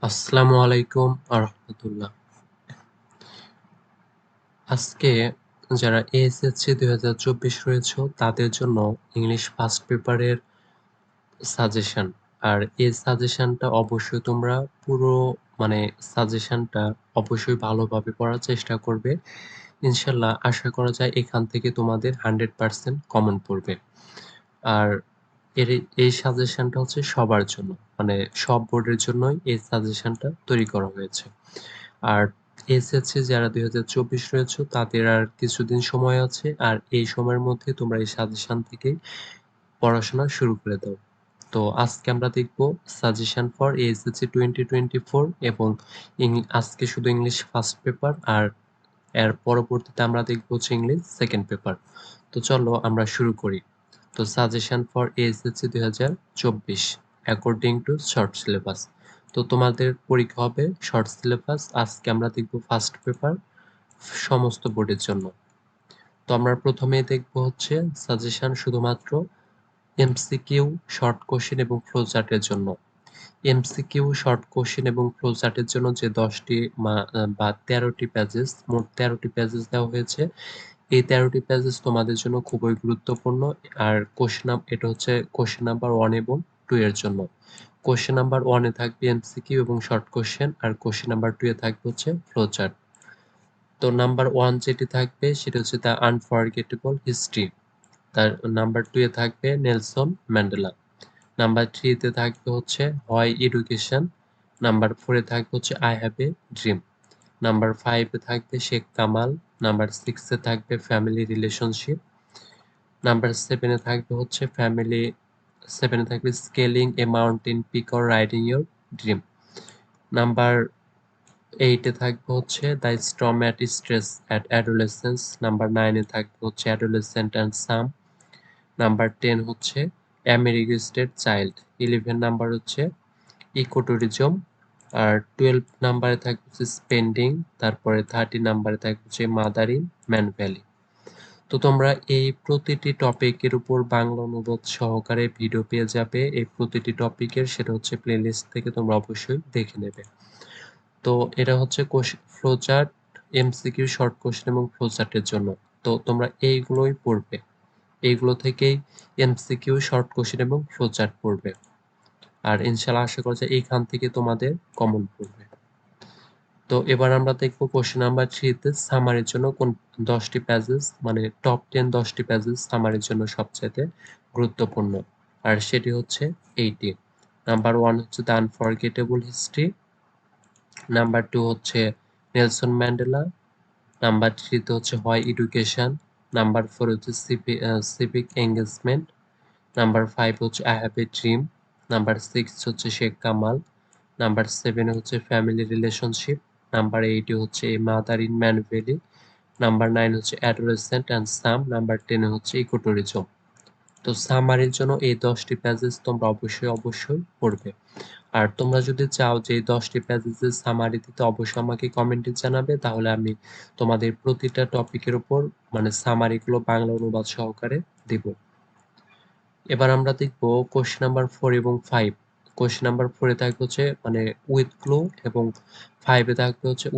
আসসালামু আলাইকুম আরহামতুল্লাহ। আজকে যারা এএসএসসি ২০২৪ রয়েছ তাদের জন্য ইংলিশ ফার্স্ট পেপারের সাজেশন। আর এই সাজেশনটা অবশ্যই তোমরা পুরো মানে সাজেশনটা অবশ্যই ভালোভাবে পড়ার চেষ্টা করবে। ইনশাল্লাহ আশা করা যায় এখান থেকে তোমাদের 100% কমন পড়বে। আর এই সাজেশনটা হচ্ছে সবার জন্য, মানে সব বোর্ডের জন্যই এই সাজেশনটা তৈরি করা হয়েছে। আর এসএসসি যারা ২০২৪ রয়েছে তাদের আর কিছুদিন সময় আছে, আর এই সময়ের মধ্যে তোমরা এই সাজেশন থেকেই পড়াশোনা শুরু করে দাও। তো আজকে আমরা দেখব সাজেশন ফর এসএসসি 2024 এবং আজকে শুধু ইংলিশ ফার্স্ট পেপার, আর এর পরবর্তীতে আমরা দেখব হচ্ছে ইংলিশ সেকেন্ড পেপার। তো চলো আমরা শুরু করি। তো suggestion for SSC 2024 according to short syllabus. তো তোমাদের পরীক্ষা হবে শর্ট সিলেবাস। আজকে আমরা দেখব ফার্স্ট পেপার সমস্ত বোর্ডের জন্য। তো আমরা প্রথমেই দেখব হচ্ছে সাজেশন শুধুমাত্র এমসিকিউ, শর্ট কোশ্চেন এবং ফ্লোচার্টের জন্য। এমসিকিউ, শর্ট কোশ্চেন এবং ফ্লোচার্টের জন্য যে 10টি বা 13টি পেজেস, মোট 13টি পেজেস দেওয়া হয়েছে। এই 13টি পেজেস তোমাদের জন্য খুবই গুরুত্বপূর্ণ। আর এটা হচ্ছে কোশ্চেন নাম্বার 1 এবং 2 এর জন্য। কোশ্চেন নাম্বার 1 এ থাকবে এমসিকিউ এবং শর্ট কোশ্চেন, আর কোশ্চেন নাম্বার 2 এ থাকবে হচ্ছে ফ্লোচার্ট। তো নাম্বার 1 যেটি থাকবে সেটা হচ্ছে দ্য আনফরগেটেবল হিস্ট্রি। তার নাম্বার 2 এ থাকবে নেলসন ম্যান্ডেলা। নাম্বার 3 তে থাকবে হচ্ছে হোয়াই এডুকেশন। নাম্বার 4 এ থাকবে হচ্ছে I have a dream. Number 5 এ থাকবে শেখ কামাল। নাম্বার 6 এ থাকবে ফ্যামিলি রিলেশনশিপ। নাম্বার 7 এ থাকবে হচ্ছে 7 এ থাকবে scaling a mountain peak or riding your dream. Number 8 এ থাকবে হচ্ছে the storm at stress at adolescence. Number 9 এ থাকবে হচ্ছে অ্যাডোলেসেন্ট অ্যান্ড সাম। নাম্বার 10 হচ্ছে আমেরিগোস্টেড চাইল্ড। 11 নাম্বার হচ্ছে ইকোট্যুরিজম। আর 12 নাম্বারে থাকবে হচ্ছে স্পেন্ডিং। তারপরে 30 নাম্বারে থাকবে হচ্ছে মাদার ইন ম্যান ভ্যালি। তো তোমরা এই প্রতিটি টপিকের উপর বাংলা অনুবাদ সহকারে ভিডিও পেয়ে যাবে এই প্রতিটি টপিকের, সেটা হচ্ছে প্লেলিস্ট থেকে তোমরা অবশ্যই দেখে নেবে। তো এটা হচ্ছে ফ্লোচার্ট, এমসিকিউ, শর্ট কোশ্চেন এবং ফ্লোচার্টের জন্য। তো তোমরা এইগুলোই পড়বে, এইগুলো থেকেই এমসিকিউ, শর্ট কোশ্চেন এবং ফ্লোচার্ট পড়বে। আর ইনশাল্লাহ আশা করা যায় এইখান থেকে তোমাদের কমন পড়বে। তো এবার আমরা দেখবো কোশ্চেন নাম্বার 3 তে সামারির জন্য কোন 10টি পেজেস, মানে টপ 10টি পেজেস সামারির জন্য সবচাইতে গুরুত্বপূর্ণ। আর সেটি হচ্ছে এইটি। নাম্বার 1 হচ্ছে দ্য আনফরগেটেবল হিস্ট্রি। নাম্বার 2 হচ্ছে নেলসন ম্যান্ডেলা। নাম্বার 3 তে হচ্ছে হোয়াই এডুকেশন। নাম্বার 4 হচ্ছে সিভিক এঙ্গেজমেন্ট। নাম্বার 5 হচ্ছে I have a dream. Number 6 হচ্ছে শেখ কামাল। নাম্বার 7 হচ্ছে ফ্যামিলি রিলেশনশিপ। নাম্বার 8 হচ্ছে a mother in man valley. Number 9 হচ্ছে অ্যাডোলেসেন্ট অ্যান্ড সাম। নাম্বার 10 হচ্ছে ইকোট্যুরিজম। তো সামারির জন্য এই 10টি পেজেস তোমরা অবশ্যই পড়বে। আর তোমরা যদি চাও যে এই 10টি পেজেসের সামারি দিতে, অবশ্যই আমাকে কমেন্টে জানাবে, তাহলে আমি তোমাদের প্রতিটা টপিকের উপর মানে সামারিগুলো বাংলা অনুবাদ সহকারে দিব। এবার আমরা দেখব কোশ্চেন নাম্বার 4 এবং 5। কোশ্চেন নাম্বার 4 এ থাকবে হচ্ছে মানে উইথ ক্লু, এবং 5 এ থাকবে হচ্ছে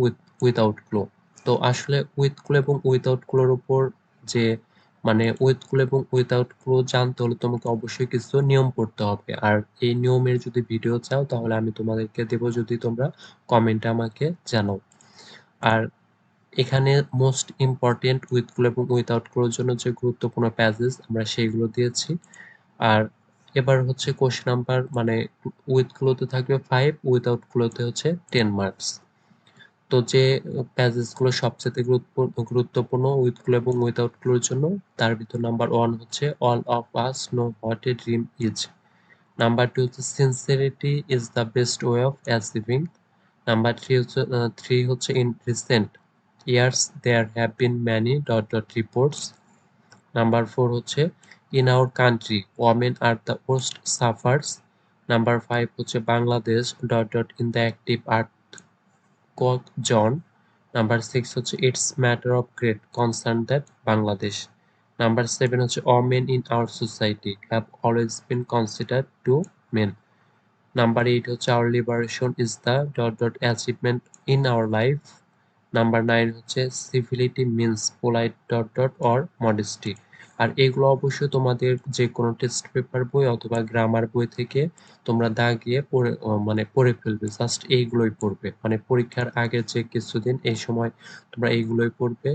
উইথআউট ক্লু। তো আসলে উইথ ক্লু এবং উইথআউট ক্লুর উপর যে মানে উইথ ক্লু এবং উইথআউট ক্লু জানতে হলে তোমাকে অবশ্যই কিছু নিয়ম পড়তে হবে। আর এই নিয়মের যদি ভিডিও চাও তাহলে আমি তোমাদেরকে দেব, যদি তোমরা কমেন্টে আমাকে জানাও। আর এখানে মোস্ট ইম্পর্টেন্ট উইথ ক্লু এবং উইথআউট ক্লুর জন্য যে গুরুত্বপূর্ণ প্যাসেজ আমরা সেইগুলো দিয়েছি। আর এবার হচ্ছে কোশ্চেন নাম্বার মানে উইথ ক্লুতে থাকবে 5, উইথআউট ক্লুতে হচ্ছে 10 মার্কস। তো যে প্যাসেজ গুলো সবচেয়ে গুরুত্বপূর্ণ উইথ ক্লু এবং উইথআউট ক্লুর জন্য, তার ভিতর নাম্বার 1 হচ্ছে all of us know what a dream is. Number 2 হচ্ছে sincerity is the best way of achieving. Number 3 হচ্ছে in recent years there have been many reports. Number 4 হচ্ছে in our country women are the most sufferers. Number 5 হচ্ছে Bangladesh in the active earthquake zone. Number 6 হচ্ছে it's matter of great concern that Bangladesh. Number 7 হচ্ছে women in our society have always been considered to men. Number 8 হচ্ছে our liberation is the achievement in our life। Number 9 হচ্ছে civility means polite or modesty। আর এগুলো অবশ্যই তোমাদের যে কোনো text paper বই অথবা গ্রামার বই থেকে তোমরা দাগিয়ে মানে পড়ে ফেলবে, জাস্ট এইগুলোই পড়বে, মানে পরীক্ষার আগের যে কিছুদিন এই সময় তোমরা এইগুলোই পড়বে।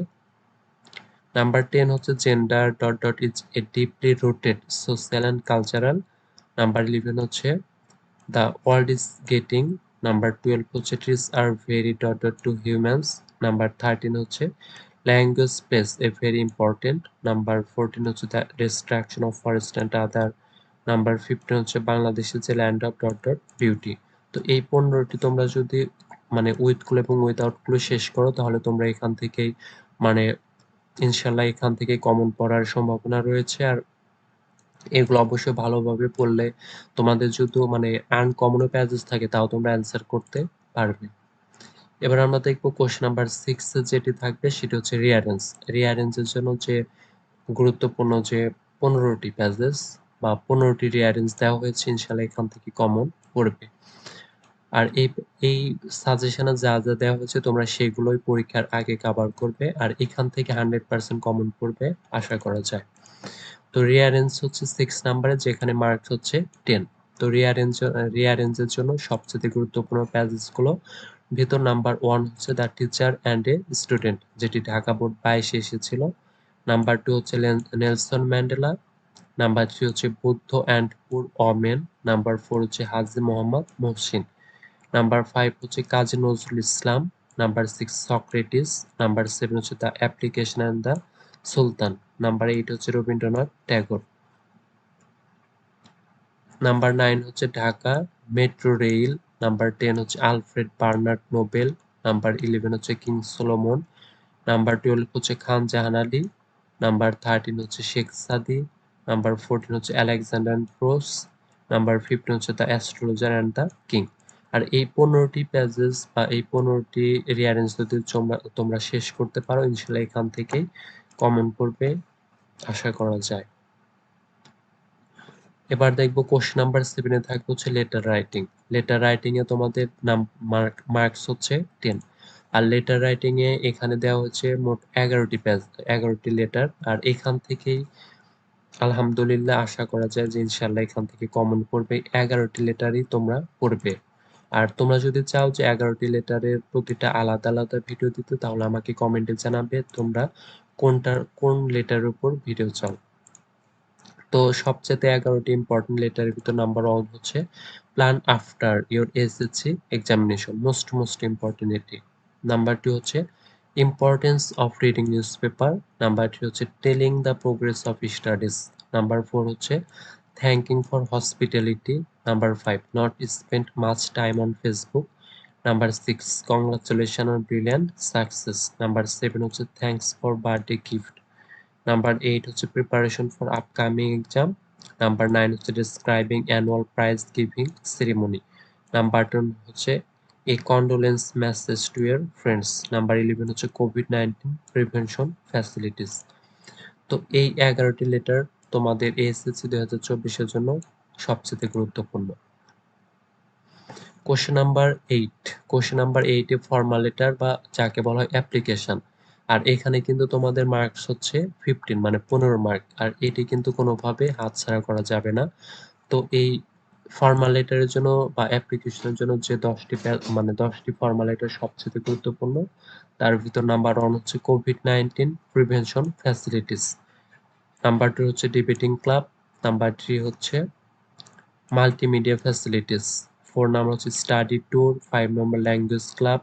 নাম্বার 10 হচ্ছে gender is a deeply rooted social and cultural। Number 11 হচ্ছে the world is getting. Number 12 হচ্ছে trees are very to humans. Number 13 হচ্ছে language plays a very important. Number 14 হচ্ছে the destruction of forest and other. Number 15 হচ্ছে বাংলাদেশের যে land of beauty. তো এই 15টি তোমরা যদি মানে উইথগুলো এবং উইদাউটগুলো শেষ করো তাহলে তোমরা এখান থেকেই মানে ইনশাল্লাহ এখান থেকে কমন পড়ার সম্ভাবনা রয়েছে। আর এগুলো অবশ্যই ভালোভাবে পড়লে তোমাদের যদি মানে আনকমনও প্যাসেজ থাকে তাও তোমরা অ্যান্সার করতে পারবে। এবার আমরা দেখবো কোশ্চেন নাম্বার 6 যেটি থাকবে সেটি হচ্ছে রিয়ারেঞ্জ। রিয়ারেঞ্জের জন্য যে গুরুত্বপূর্ণ যে 15টি প্যাসেজ বা 15টি রিয়ারেঞ্জ দেওয়া হয়েছে ইনশাল্লাহ এখান থেকে কমন পড়বে। আর এই সাজেশনে যা যা দেওয়া হয়েছে তোমরা সেগুলোই পরীক্ষার আগে কভার করবে, আর এখান থেকে 100% কমন পড়বে আশা করা যায়। তো রিয়ারেঞ্জ হচ্ছে 6 নাম্বারে, যেখানে মার্কস হচ্ছে 10। তো রিয়ারেঞ্জের জন্য সবচেয়ে গুরুত্বপূর্ণ প্যাসেজগুলো ভিতর নাম্বার 1 হচ্ছে the teacher and a student, যেটি ঢাকা বোর্ড 22 এসেছিল। নাম্বার 2 হচ্ছে নেলসন ম্যান্ডেলা। নাম্বার 3 হচ্ছে Buddha and poor women. Number 4 হচ্ছে হাজী মোহাম্মদ মহসিন। নাম্বার 5 হচ্ছে Kazi Nazrul Islam. Number 6 Socrates. Number 7 হচ্ছে the application and the sultan. Number 8 হচ্ছে রবীন্দ্রনাথ ট্যাগর। নাম্বার 9 হচ্ছে ঢাকা মেট্রো রেইল। নাম্বার 10 হচ্ছে আলফ্রেড বার্নার্ড নোবেল। নাম্বার 11 হচ্ছে কিং সোলোমন। নাম্বার 12 হচ্ছে খান জাহান আলী। নাম্বার 13 হচ্ছে শেখ সাদি। নাম্বার 14 হচ্ছে আলেকজান্ডার প্রোস। নাম্বার 15 হচ্ছে the astrologer and the king. আর এই 15টি প্যাসেজ বা এই 15টি রিয়ারেঞ্জ যদি তোমরা শেষ করতে পারো ইনশাল্লাহ এখান থেকেই কমন পড়বে আশা করা যায়। এবার দেখবো কোশ্চেন নাম্বার 7 এ থাকবে হচ্ছে লেটার রাইটিং। লেটার রাইটিং এ তোমাদের মার্কস হচ্ছে 10। আর লেটার রাইটিং এ এখানে দেওয়া হচ্ছে মোট 11টি পেজ, 11টি লেটার। আর এখান থেকেই আলহামদুলিল্লাহ আশা করা যায় যে ইনশাল্লাহ এখান থেকে কমন পড়বে। 11টি লেটারই তোমরা পড়বে। আর তোমরা যদি চাও যে 11টি লেটারের প্রতিটা আলাদা আলাদা ভিডিও দিতে তাহলে আমাকে কমেন্টে জানাবে তোমরা কোন লেটারের উপর ভিডিও চাও। তো সবচেয়ে 11টি ইম্পর্টেন্ট লেটারের ভিতর নাম্বার 1 হচ্ছে plan after your SSC examination, most important এটি। নাম্বার 2 হচ্ছে importance of reading newspaper. Number 3 হচ্ছে telling the progress of studies. Number 4 হচ্ছে thanking for hospitality. Number 5 not spend much time on Facebook. Number 6 congratulation on brilliant success. Number 7 হচ্ছে thanks for birthday gift. Number 8 হচ্ছে preparation for upcoming exam. Number 9 হচ্ছে describing annual prize giving ceremony. Number 10 হচ্ছে a condolence message to your friends. Number 11 হচ্ছে COVID-19 prevention facilities. তো এই 11টি letter তোমাদের SSC 2024 এর জন্য সবচেয়ে গুরুত্বপূর্ণ। Question number 8। Question number 8 a formal letter বা যাকে বলা হয় অ্যাপ্লিকেশন। আর এখানে কিন্তু তোমাদের মার্কস হচ্ছে 15 মানে 15 মার্ক। আর এটি কিন্তু কোনোভাবে হাতছাড়া করা যাবে না। তো এই ফর্মাল লেটারের জন্য বা অ্যাপ্লিকেশনের জন্য যে 10টি ফর্মাল লেটার সবচেয়ে গুরুত্বপূর্ণ তার ভিতর নাম্বার 1 হচ্ছে কোভিড-19 প্রিভেনশন ফ্যাসিলিটিস। নাম্বার 2 হচ্ছে ডিবেটিং ক্লাব। নাম্বার 3 হচ্ছে মাল্টিমিডিয়া ফ্যাসিলিটিস। 4 নাম্বার হচ্ছে স্টাডি ট্যুর। 5 নম্বর ল্যাঙ্গুয়েজ ক্লাব।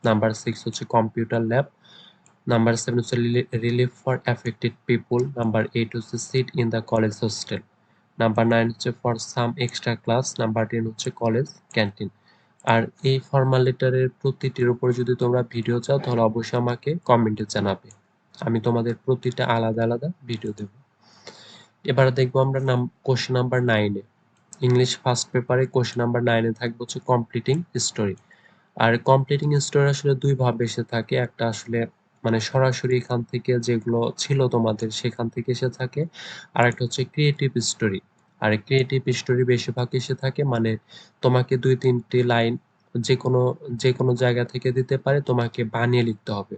নাম্বার 6 হচ্ছে কম্পিউটার ল্যাব। নাম্বার 7 হচ্ছে relief for affected people. Number 8 হচ্ছে seat in the college hostel. Number 9 হচ্ছে for some extra class. Number 10 হচ্ছে college canteen. আর এই formal লেটারের প্রতিটির উপর যদি তোমরা ভিডিও চাও তাহলে অবশ্যই আমাকে কমেন্টে জানাবে, আমি তোমাদের প্রতিটা আলাদা আলাদা ভিডিও দেব। এবার দেখবো আমরা কোশ্চেন নাম্বার 9 এ ইংলিশ ফার্স্ট পেপারে কোশ্চেন নাম্বার 9 এ থাকবে হচ্ছে কমপ্লিটিং স্টোরি। আর কমপ্লিটিং স্টোরি আসলে দুই ভাবে এসে থাকে, একটা আসলে মানে সরাসরি এখান থেকে যেগুলো ছিল তোমাদের সেখান থেকে এসে থাকে, আর একটা হচ্ছে ক্রিয়েটিভ স্টোরি। আর ক্রিয়েটিভ স্টোরি বেশিরভাগ এসে থাকে মানে তোমাকে 2-3টি লাইন যে কোনো জায়গা থেকে দিতে পারে, তোমাকে বানিয়ে লিখতে হবে।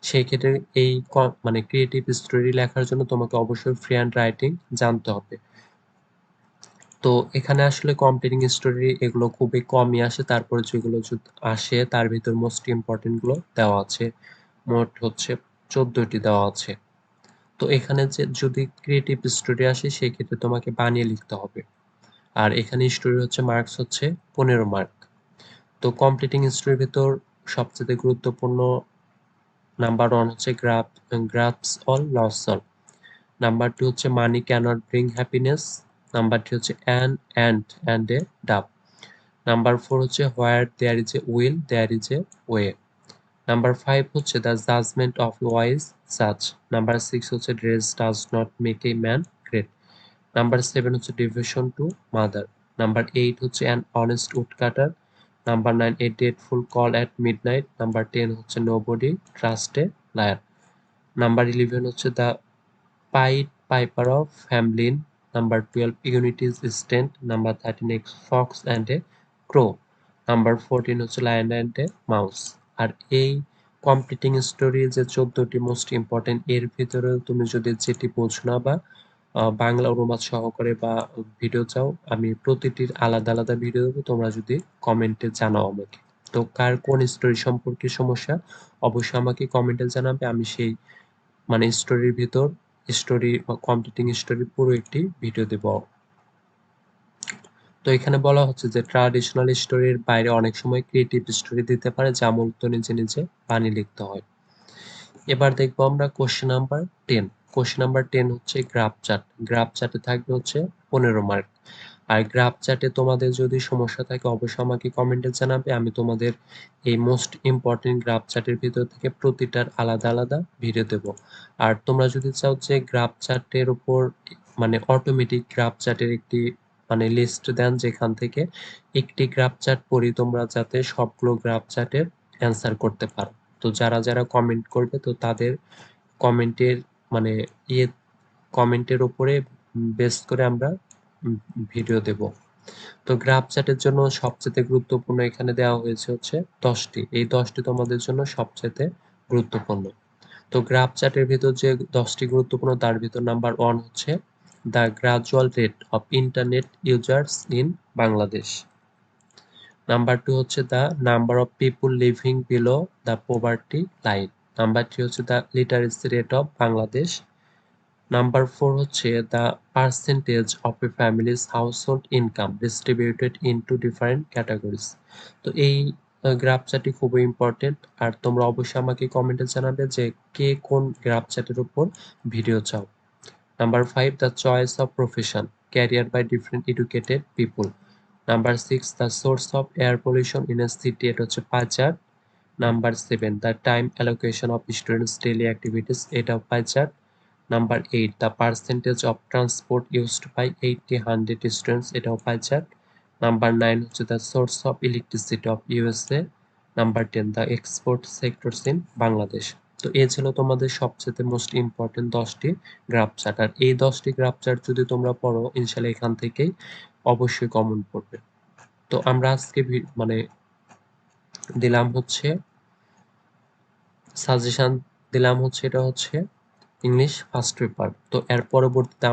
সেই ক্ষেত্রে এই মানে ক্রিয়েটিভ স্টোরি লেখার জন্য তোমাকে অবশ্যই ফ্রি হ্যান্ড রাইটিং জানতে হবে। তো এখানে আসলে কম্পিটিং স্টোরি এগুলো খুবই কমই আসে, তারপরে যেগুলো আসে তার ভিতর মোস্ট ইম্পর্টেন্ট গুলো দেওয়া আছে, মোট হচ্ছে 14টি দেওয়া আছে। তো এখানে যে যদি ক্রিয়েটিভ স্টোরি আসে সেই ক্ষেত্রে তোমাকে বানিয়ে লিখতে হবে। আর এখানে স্টোরি হচ্ছে মার্কস হচ্ছে 15 মার্ক। তো কমপ্লিটিং স্টোরির ভিতর সবচেয়ে গুরুত্বপূর্ণ নাম্বার 1 হচ্ছে grasp all lose all. Number 2 হচ্ছে money can't bring happiness. Number 3 হচ্ছে অ্যান্ড এ ডাব। নাম্বার 4 হচ্ছে where there is a will there is a way. Number 5 হচ্ছে the judgement of a wise জাজ। নাম্বার 6 হচ্ছে dress does not make a man great. Number 7 হচ্ছে devotion to mother. Number 8 হচ্ছে an honest wood cutter. Number 9 a dreadful call at midnight. Number 10 হচ্ছে nobody trust a liar. Number 11 হচ্ছে the Pied Piper of Hamelin. Number 12 unities stand. Number 13 a fox and a crow. Number 14 হচ্ছে lion and a mouse. আর এই completing story যে 14টি most important, এর ভিতরে তুমি যদি যেটি বোঝো না বা বাংলা অনুবাদ সহকারে বা ভিডিও চাও, আমি প্রতিটির আলাদা আলাদা ভিডিও দেবো, তোমরা যদি কমেন্টে জানাও আমাকে। তো কার কোন স্টোরি সম্পর্কে সমস্যা অবশ্যই আমাকে কমেন্টে জানাবে, আমি সেই মানে স্টোরির ভিতর স্টোরি কমপ্লিটিং স্টোরি পুরো একটি ভিডিও দেব। তো এখানে বলা হচ্ছে যে ট্র্যাডিশনাল স্টোরির বাইরে অনেক সময় ক্রিয়েটিভ স্টোরি দিতে পারে যা মূলত নিজে নিজে বানিয়ে লিখতে হয়। এবার দেখবো আমরা কোশ্চেন নাম্বার 10। কোশ্চেন নাম্বার 10 হচ্ছে গ্রাফ চার্ট। গ্রাফ চার্টে থাকবে হচ্ছে 15 মার্ক। আর গ্রাফ চার্টে তোমাদের যদি সমস্যা থাকে অবশ্যই আমাকে কমেন্টে জানাবে, আমি তোমাদের এই মোস্ট ইম্পর্টেন্ট গ্রাফ চার্টের ভিতর থেকে প্রতিটার আলাদা আলাদা ভিডিও দেব। আর তোমরা যদি চাও যে গ্রাফ চার্টের উপর মানে অটোমেটিক গ্রাফ চার্টের একটি মানে লিস্ট দেন যেখান থেকে একটি গ্রাফ চার্ট পড়ি তোমরা যাতে সবগুলো গ্রাফ চার্টের অ্যান্সার করতে পারো। তো যারা যারা কমেন্ট করবে তো তাদের কমেন্টের মানে ইয়ে কমেন্টের উপরে বেস করে আমরা ভিডিও দেব। তো গ্রাফ চার্টের জন্য সবচেয়ে গুরুত্বপূর্ণ এখানে দেওয়া হয়েছে হচ্ছে 10টি। এই 10টি তোমাদের জন্য সবচেয়ে গুরুত্বপূর্ণ। তো গ্রাফ চার্টের ভিতর যে 10টি গুরুত্বপূর্ণ তার ভিতর নাম্বার 1 হচ্ছে the gradual rate of internet users in Bangladesh. Number 2 হচ্ছে the number of people living below the poverty line. Number 3 হচ্ছে the literacy rate of Bangladesh. Number 4 হচ্ছে the percentage of A families household income distributed into different categories. তো এই graph চার্টটি খুবই important, আর তোমরা অবশ্যই আমাকে কমেন্টে জানাবে যে কে কোন গ্রাফ চার্টের উপর ভিডিও চাও। Number 5 the choice of profession career by different educated people. Number 6 the source of air pollution in a city, এটা হচ্ছে pie chart. Number 7 the time allocation of students daily activities, এটাও pie chart. Number 8 the percentage of transport used by 80-100 students, এটাও pie chart. Number 9 হচ্ছে the source of electricity of USA. Number 10 the export sectors in Bangladesh. তো এই ছিল তোমাদের সবচেয়ে most important 10টি graph chart. আর এই 10টি গ্রাফ চার্ট যদি তোমরা পড়ো ইনশাল্লাহ এখান থেকেই অবশ্যই কমন পড়বে। তো আমরা আজকে মানে দিলাম হচ্ছে সাজেশন দিলাম হচ্ছে, এটা হচ্ছে ইংলিশ ফার্স্ট পেপার। তো এর পরবর্তীতে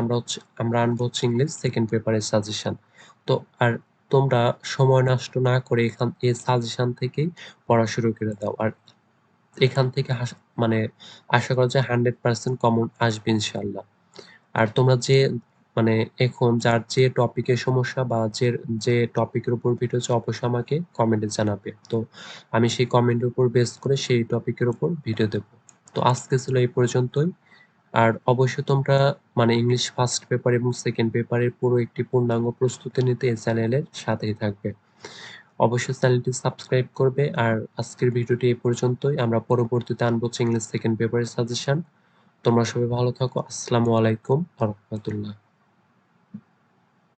আমরা আনবো হচ্ছে ইংলিশ সেকেন্ড পেপারের সাজেশন। তো আর তোমরা সময় নষ্ট না করে এই সাজেশন থেকেই পড়া শুরু করে দাও। আর এখান থেকে মানে আশা করা যায় 100% কমন আসবে ইনশাল্লাহ। আর তোমরা যে মানে এখন যার যে টপিকের সমস্যা বা যে টপিকের উপর ভিডিও হচ্ছে অবশ্যই আমাকে কমেন্টে জানাবে। তো আমি সেই কমেন্টের উপর বেস করে সেই টপিকের উপর ভিডিও দেব। তো আজকে ছিল এই পর্যন্তই। আর অবশ্যই তোমরা মানে ইংলিশ ফার্স্ট পেপার এবং সেকেন্ড পেপারের পুরো একটি পূর্ণাঙ্গ প্রস্তুতি নিতে এই চ্যানেলের সাথেই থাকবে। অবশ্যই চ্যানেলটি সাবস্ক্রাইব করবে। আর আজকের ভিডিওটি এই পর্যন্তই, আমরা পরবর্তীতে আনবো ইংলিশ সেকেন্ড পেপারের সাজেশন। তোমরা সবাই ভালো থাকো। আসসালামু আলাইকুম ওয়া রাহমাতুল্লাহ।